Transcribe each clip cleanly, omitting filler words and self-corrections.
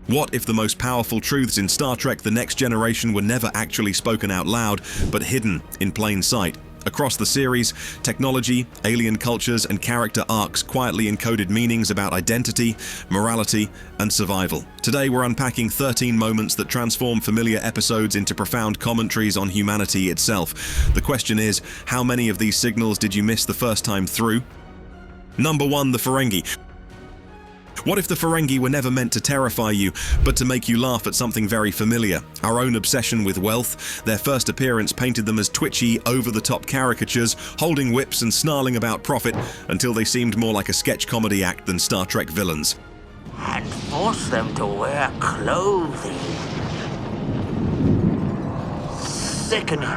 What if the most powerful truths in Star Trek: The Next Generation were never actually spoken out loud, but hidden in plain sight? Across the series, technology, alien cultures, and character arcs quietly encoded meanings about identity, morality, and survival. Today we're unpacking 13 moments that transform familiar episodes into profound commentaries on humanity itself. The question is, how many of these signals did you miss the first time through? Number 1. The Ferengi. What if the Ferengi were never meant to terrify you, but to make you laugh at something very familiar? Our own obsession with wealth. Their first appearance painted them as twitchy, over-the-top caricatures, holding whips and snarling about profit, until they seemed more like a sketch comedy act than Star Trek villains. And force them to wear clothing. Sickening.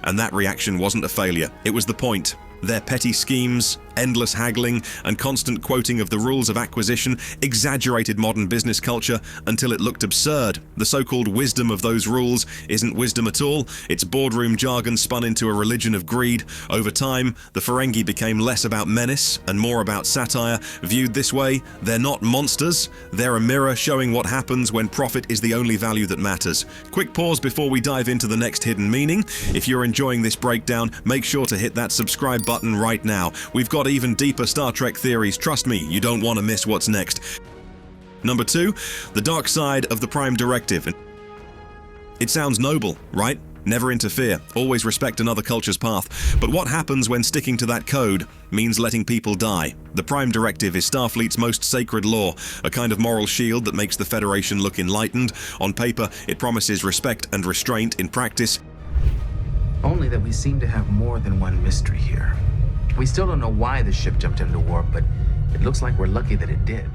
And that reaction wasn't a failure, it was the point. Their petty schemes, endless haggling, and constant quoting of the rules of acquisition exaggerated modern business culture until it looked absurd. The so-called wisdom of those rules isn't wisdom at all. It's boardroom jargon spun into a religion of greed. Over time, the Ferengi became less about menace and more about satire. Viewed this way, they're not monsters. They're a mirror showing what happens when profit is the only value that matters. Quick pause before we dive into the next hidden meaning. If you're enjoying this breakdown, make sure to hit that subscribe button right now. We've got even deeper Star Trek theories. Trust me, you don't want to miss what's next. Number 2, the dark side of the Prime Directive. It sounds noble, right? Never interfere, always respect another culture's path. But what happens when sticking to that code means letting people die? The Prime Directive is Starfleet's most sacred law, a kind of moral shield that makes the Federation look enlightened. On paper, it promises respect and restraint. In practice, only that we seem to have more than one mystery here. We still don't know why the ship jumped into warp, but it looks like we're lucky that it did.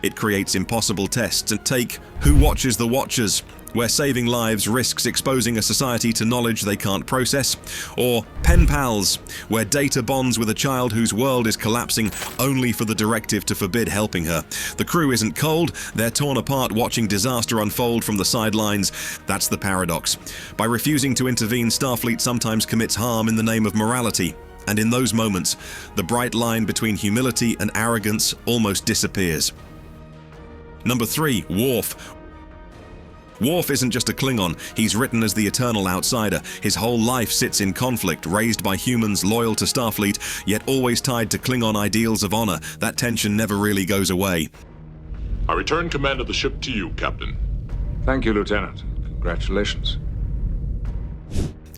It creates impossible tests. And take Who Watches the Watchers, where saving lives risks exposing a society to knowledge they can't process. Or Pen Pals, where Data bonds with a child whose world is collapsing only for the directive to forbid helping her. The crew isn't cold, they're torn apart watching disaster unfold from the sidelines. That's the paradox. By refusing to intervene, Starfleet sometimes commits harm in the name of morality. And in those moments, the bright line between humility and arrogance almost disappears. Number 3, Worf. Worf isn't just a Klingon, he's written as the eternal outsider. His whole life sits in conflict, raised by humans loyal to Starfleet, yet always tied to Klingon ideals of honor. That tension never really goes away. I return command of the ship to you, Captain. Thank you, Lieutenant. Congratulations.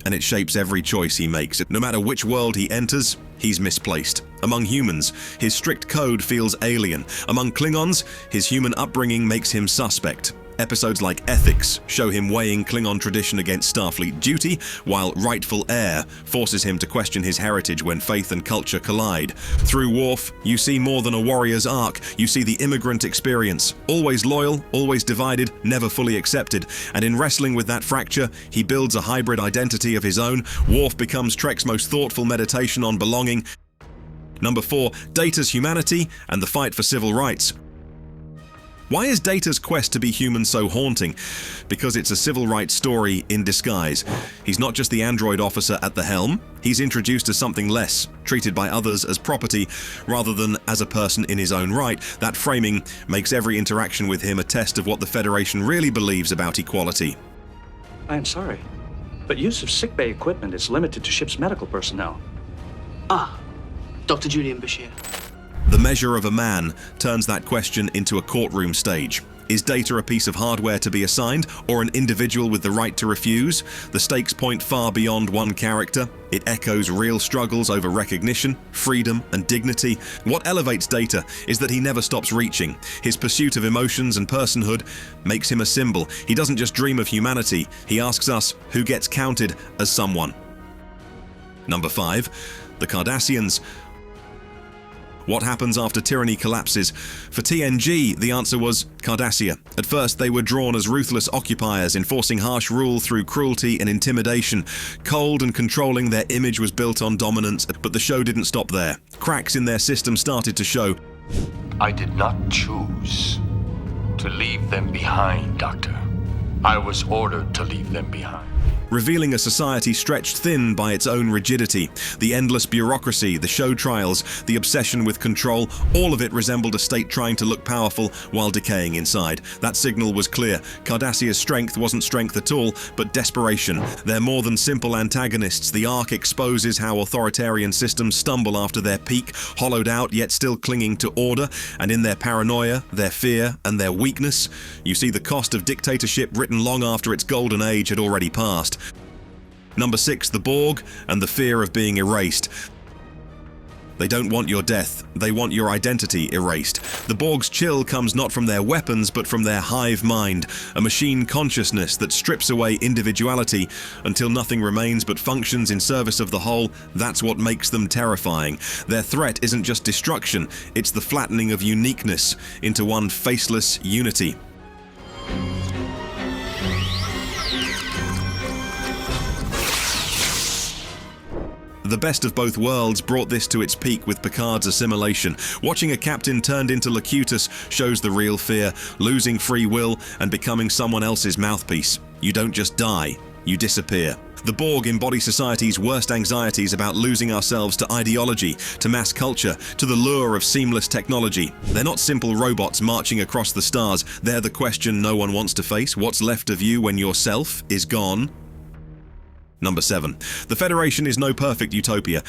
And it shapes every choice he makes. No matter which world he enters, he's misplaced. Among humans, his strict code feels alien. Among Klingons, his human upbringing makes him suspect. Episodes like Ethics show him weighing Klingon tradition against Starfleet duty, while Rightful Heir forces him to question his heritage when faith and culture collide. Through Worf, you see more than a warrior's arc. You see the immigrant experience. Always loyal, always divided, never fully accepted. And in wrestling with that fracture, he builds a hybrid identity of his own. Worf becomes Trek's most thoughtful meditation on belonging. Number 4, Data's humanity and the fight for civil rights. Why is Data's quest to be human so haunting? Because it's a civil rights story in disguise. He's not just the android officer at the helm, he's introduced as something less, treated by others as property rather than as a person in his own right. That framing makes every interaction with him a test of what the Federation really believes about equality. I am sorry, but use of sickbay equipment is limited to ship's medical personnel. Dr. Julian Bashir. The measure of a man turns that question into a courtroom stage. Is Data a piece of hardware to be assigned, or an individual with the right to refuse? The stakes point far beyond one character. It echoes real struggles over recognition, freedom, and dignity. What elevates Data is that he never stops reaching. His pursuit of emotions and personhood makes him a symbol. He doesn't just dream of humanity, he asks us who gets counted as someone. Number 5, the Cardassians. What happens after tyranny collapses? For TNG, the answer was Cardassia. At first, they were drawn as ruthless occupiers, enforcing harsh rule through cruelty and intimidation. Cold and controlling, their image was built on dominance, but the show didn't stop there. Cracks in their system started to show. I did not choose to leave them behind, Doctor. I was ordered to leave them behind. revealing a society stretched thin by its own rigidity. The endless bureaucracy, the show trials, the obsession with control, all of it resembled a state trying to look powerful while decaying inside. That signal was clear. Cardassia's strength wasn't strength at all, but desperation. They're more than simple antagonists. The arc exposes how authoritarian systems stumble after their peak, hollowed out yet still clinging to order, and in their paranoia, their fear, and their weakness, you see the cost of dictatorship written long after its golden age had already passed. Number 6, the Borg and the fear of being erased. They don't want your death, they want your identity erased. The Borg's chill comes not from their weapons, but from their hive mind, a machine consciousness that strips away individuality until nothing remains but functions in service of the whole. That's what makes them terrifying. Their threat isn't just destruction, it's the flattening of uniqueness into one faceless unity. The best of both worlds brought this to its peak with Picard's assimilation. Watching a captain turned into Locutus shows the real fear, losing free will and becoming someone else's mouthpiece. You don't just die, you disappear. The Borg embody society's worst anxieties about losing ourselves to ideology, to mass culture, to the lure of seamless technology. They're not simple robots marching across the stars. They're the question no one wants to face. What's left of you when yourself is gone? Number 7. The Federation is no perfect utopia.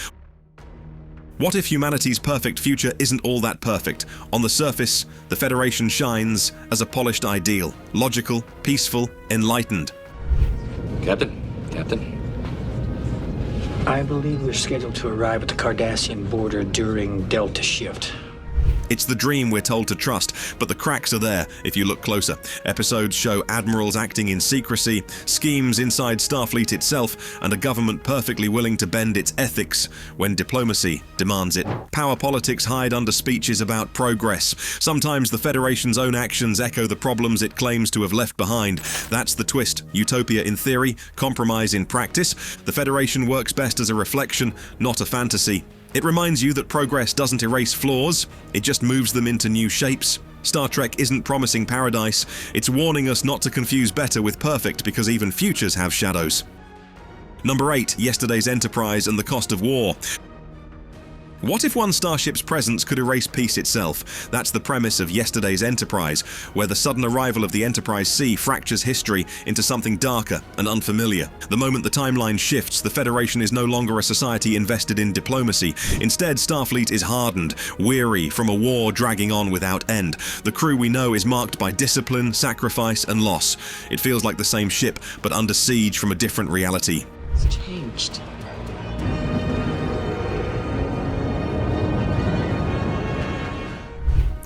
What if humanity's perfect future isn't all that perfect? On the surface, the Federation shines as a polished ideal, logical, peaceful, enlightened. Captain. I believe we're scheduled to arrive at the Cardassian border during Delta Shift. It's the dream we're told to trust, but the cracks are there if you look closer. Episodes show admirals acting in secrecy, schemes inside Starfleet itself, and a government perfectly willing to bend its ethics when diplomacy demands it. Power politics hide under speeches about progress. Sometimes the Federation's own actions echo the problems it claims to have left behind. That's the twist. Utopia in theory, compromise in practice. The Federation works best as a reflection, not a fantasy. It reminds you that progress doesn't erase flaws, it just moves them into new shapes. Star Trek isn't promising paradise, it's warning us not to confuse better with perfect because even futures have shadows. Number 8, yesterday's Enterprise and the cost of war. What if one starship's presence could erase peace itself? That's the premise of yesterday's Enterprise, where the sudden arrival of the Enterprise C fractures history into something darker and unfamiliar. The moment the timeline shifts, the Federation is no longer a society invested in diplomacy. Instead, Starfleet is hardened, weary from a war dragging on without end. The crew we know is marked by discipline, sacrifice, and loss. It feels like the same ship, but under siege from a different reality. It's changed.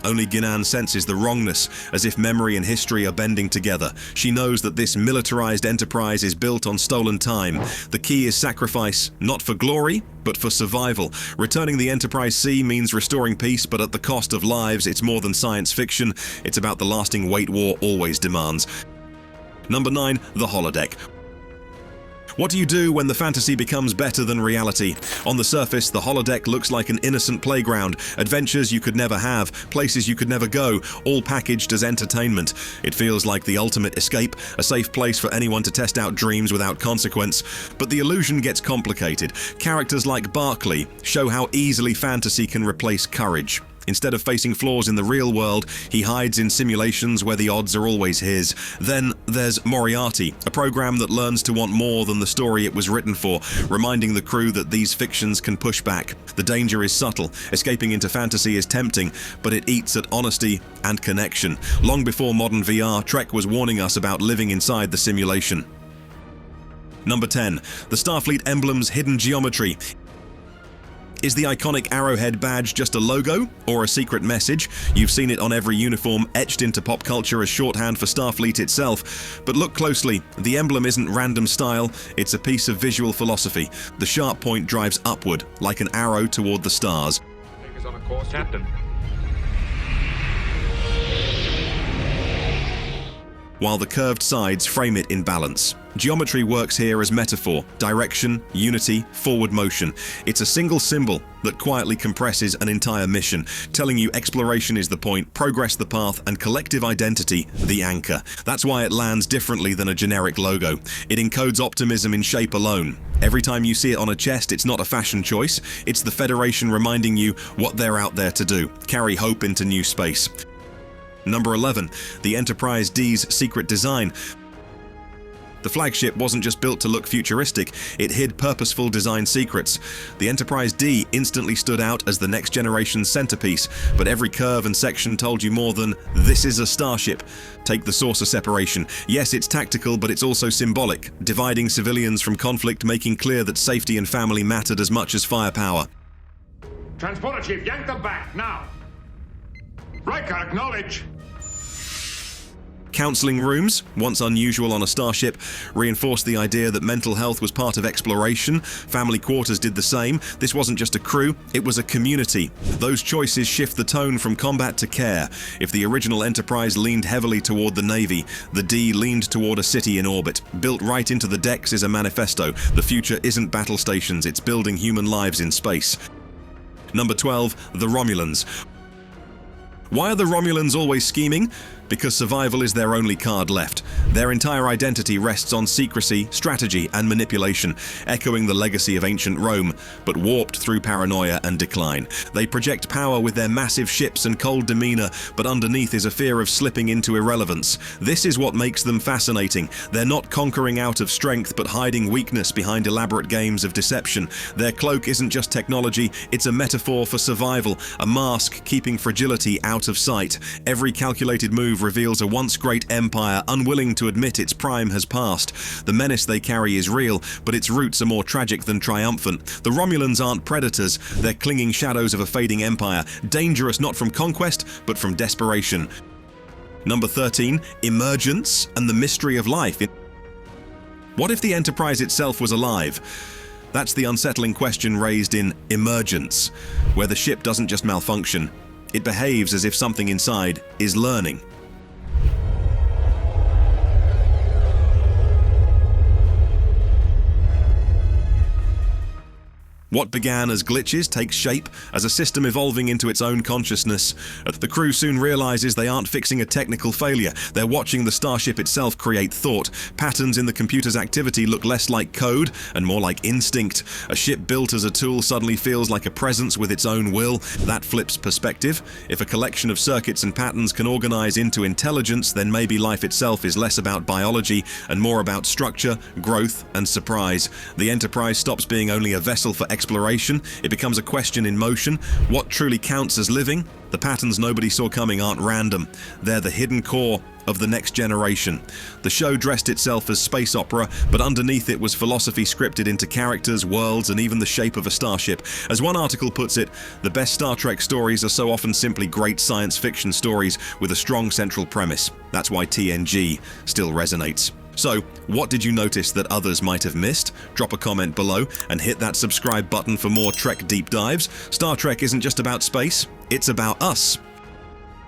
Only Guinan senses the wrongness, as if memory and history are bending together. She knows that this militarized enterprise is built on stolen time. The key is sacrifice, not for glory, but for survival. Returning the Enterprise C means restoring peace, but at the cost of lives. It's more than science fiction. It's about the lasting weight war always demands. Number 9, the holodeck. What do you do when the fantasy becomes better than reality? On the surface, the holodeck looks like an innocent playground, adventures you could never have, places you could never go, all packaged as entertainment. It feels like the ultimate escape, a safe place for anyone to test out dreams without consequence. But the illusion gets complicated. Characters like Barclay show how easily fantasy can replace courage. Instead of facing flaws in the real world, he hides in simulations where the odds are always his. Then there's Moriarty, a program that learns to want more than the story it was written for, reminding the crew that these fictions can push back. The danger is subtle. Escaping into fantasy is tempting, but it eats at honesty and connection. Long before modern VR, Trek was warning us about living inside the simulation. Number 10. The Starfleet emblem's hidden geometry. Is the iconic arrowhead badge just a logo or a secret message? You've seen it on every uniform, etched into pop culture as shorthand for Starfleet itself. But look closely, the emblem isn't random style, it's a piece of visual philosophy. The sharp point drives upward, like an arrow toward the stars. Take us on a course, Captain. while the curved sides frame it in balance. Geometry works here as metaphor, direction, unity, forward motion. It's a single symbol that quietly compresses an entire mission, telling you exploration is the point, progress the path, and collective identity the anchor. That's why it lands differently than a generic logo. It encodes optimism in shape alone. Every time you see it on a chest, it's not a fashion choice, it's the Federation reminding you what they're out there to do, carry hope into new space. Number 11, the Enterprise D's secret design. The flagship wasn't just built to look futuristic, it hid purposeful design secrets. The Enterprise D instantly stood out as the next generation's centerpiece, but every curve and section told you more than, this is a starship. Take the saucer separation. Yes, it's tactical, but it's also symbolic, dividing civilians from conflict, making clear that safety and family mattered as much as firepower. Transporter Chief, yank them back, now! Riker, acknowledge! Counseling rooms, once unusual on a starship, reinforced the idea that mental health was part of exploration. Family quarters did the same. This wasn't just a crew, it was a community. Those choices shift the tone from combat to care. If the original Enterprise leaned heavily toward the Navy, the D leaned toward a city in orbit. Built right into the decks is a manifesto. The future isn't battle stations, it's building human lives in space. Number 12, the Romulans. Why are the Romulans always scheming? Because survival is their only card left. Their entire identity rests on secrecy, strategy, and manipulation, echoing the legacy of ancient Rome, but warped through paranoia and decline. They project power with their massive ships and cold demeanor, but underneath is a fear of slipping into irrelevance. This is what makes them fascinating. They're not conquering out of strength, but hiding weakness behind elaborate games of deception. Their cloak isn't just technology, it's a metaphor for survival, a mask keeping fragility out of sight. Every calculated move reveals a once great empire unwilling to admit its prime has passed. The menace they carry is real, but its roots are more tragic than triumphant. The Romulans aren't predators, they're clinging shadows of a fading empire, dangerous not from conquest, but from desperation. Number 13, emergence and the mystery of life. What if the Enterprise itself was alive? That's the unsettling question raised in Emergence, where the ship doesn't just malfunction, it behaves as if something inside is learning. What began as glitches takes shape as a system evolving into its own consciousness. The crew soon realizes they aren't fixing a technical failure. They're watching the starship itself create thought. Patterns in the computer's activity look less like code and more like instinct. A ship built as a tool suddenly feels like a presence with its own will. That flips perspective. If a collection of circuits and patterns can organize into intelligence, then maybe life itself is less about biology and more about structure, growth, and surprise. The Enterprise stops being only a vessel for exploration, it becomes a question in motion. What truly counts as living? The patterns nobody saw coming aren't random. They're the hidden core of the next generation. The show dressed itself as space opera, but underneath it was philosophy scripted into characters, worlds, and even the shape of a starship. As one article puts it, the best Star Trek stories are so often simply great science fiction stories with a strong central premise. That's why TNG still resonates. So, what did you notice that others might have missed? Drop a comment below and hit that subscribe button for more Trek deep dives. Star Trek isn't just about space, it's about us.